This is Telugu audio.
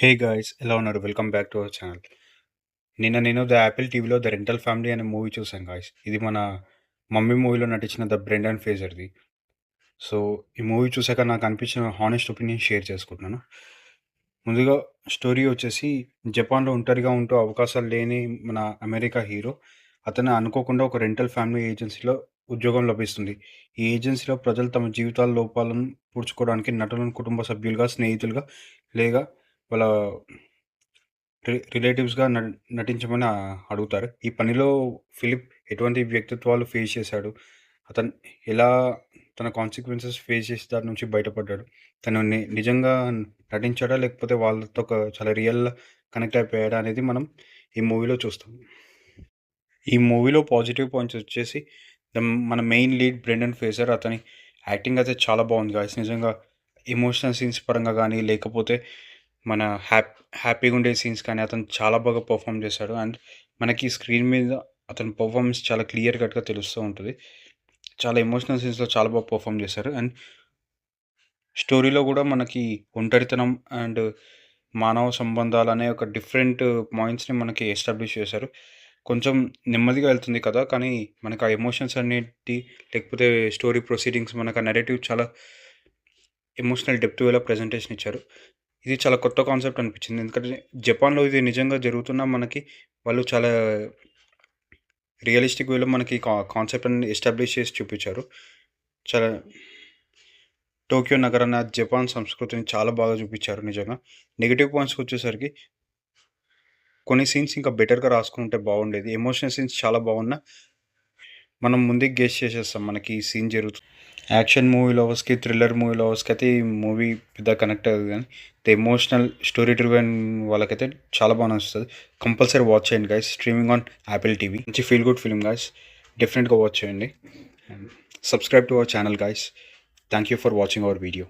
హే గాయ్స్, ఎలా ఉన్నారు? Welcome back to our channel. నేను ద యాపిల్ టీవీలో 'ద రెంటల్ ఫ్యామిలీ' అనే మూవీ చూశాను గాయ్స్. ఇది మన 'మమ్మీ' మూవీలో నటించిన ద బ్రెండన్ ఫ్రేజర్‌ది. సో, ఈ మూవీ చూసాక నాకు అనిపించిన హానెస్ట్ ఒపీనియన్ షేర్ చేసుకుంటున్నాను. ముందుగా స్టోరీ వచ్చేసి జపాన్‌లో ఒంటరిగా ఉంటూ అవకాశాలు లేని మన అమెరికా హీరో, అతను అనుకోకుండా ఒక రెంటల్ ఫ్యామిలీ ఏజెన్సీలో ఉద్యోగం లభిస్తుంది. ఈ ఏజెన్సీలో ప్రజలు తమ జీవితాల లోపాలను పూడ్చుకోవడానికి నటులను కుటుంబ సభ్యులుగా, స్నేహితులుగా లేక వాళ్ళ రిలేటివ్స్‌గా నటించమని అడుగుతారు. ఈ పనిలో ఫిలిప్ ఎటువంటి వ్యక్తిత్వాలు ఫేస్ చేశాడు? అతను ఎలా తన కాన్సిక్వెన్సెస్ ఫేస్ చేసి దాని నుంచి బయటపడ్డాడు? తను నిజంగా నటించాడా? లేకపోతే వాళ్ళతో చాలా రియల్ కనెక్ట్ అయిపోయాడా? అనేది మనం ఈ మూవీలో చూస్తాం. ఈ మూవీలో పాజిటివ్ పాయింట్స్ వచ్చేసి మన మెయిన్ లీడ్ బ్రెండన్ ఫ్రేజర్ అతని యాక్టింగ్ అయితే చాలా బాగుంది గాయ్స్. నిజంగా ఎమోషనల్ సీన్స్ పరంగా గానీ, లేకపోతే మన హ్యాపీగా ఉండే సీన్స్ కానీ అతను చాలా బాగా పర్ఫామ్ చేశాడు. అండ్ మనకి స్క్రీన్ మీద అతని పర్ఫార్మెన్స్ చాలా క్లియర్ కట్‌గా తెలుస్తూ ఉంటది. చాలా ఎమోషనల్ సీన్స్‌లో చాలా బాగా పర్ఫామ్ చేశారు. అండ్ స్టోరీలో గూడా మనకి ఒంటరితనం అండ్ మానవ సంబంధాలనే ఒక డిఫరెంట్ పాయింట్స్‌ని మనకి ఎస్టాబ్లిష్ చేశారు. కొంచెం నెమ్మదిగా వెళ్తుంది కథ. కానీ మనకు ఆ ఎమోషన్స్ అనేటి లేకపోతే స్టోరీ ప్రొసీడింగ్స్ మనకు ఆ నరేటివ్ చాలా ఎమోషనల్ డెప్త్ వేలో ప్రెజెంటేషన్ ఇచ్చారు. ఇది చాలా కొత్త కాన్సెప్ట్ అనిపించింది. ఎందుకంటే జపాన్‌లో ఇది నిజంగా జరుగుతున్నా మనకి వాళ్ళు చాలా రియలిస్టిక్ వేలో మనకి కాన్సెప్ట్ అనేది ఎస్టాబ్లిష్ చేసి చూపించారు. చాలా టోక్యో నగరాన్ని, జపాన్ సంస్కృతిని చాలా బాగా చూపించారు నిజంగా. నెగెటివ్ పాయింట్స్‌కొచ్చేసరికి కొన్ని సీన్స్ ఇంకా బెటర్‌గా రాసుకుంటే బాగుండేది. ఎమోషనల్ సీన్స్ చాలా బాగున్నా మనం ముందే గెస్ చేసేస్తాం మనకి ఈ సీన్ జరుగుతుంది. యాక్షన్ మూవీ లవర్స్‌కి, థ్రిల్లర్ మూవీ లవర్స్‌కి అయితే ఈ మూవీ పెద్దగా కనెక్ట్ అవ్వదు గానీ, ఎమోషనల్ స్టోరీ డ్రివెన్ వాళ్ళకైతే చాలా బాగా నచ్చుతది. కంపల్సరీ వాచ్ చేయండి guys. Streaming on Apple TV. మంచి ఫీల్ గుడ్ ఫిల్మ్ గైస్. డెఫినెట్‌గా వాచ్ చేయండి. And subscribe to our channel guys. Thank you for watching our video.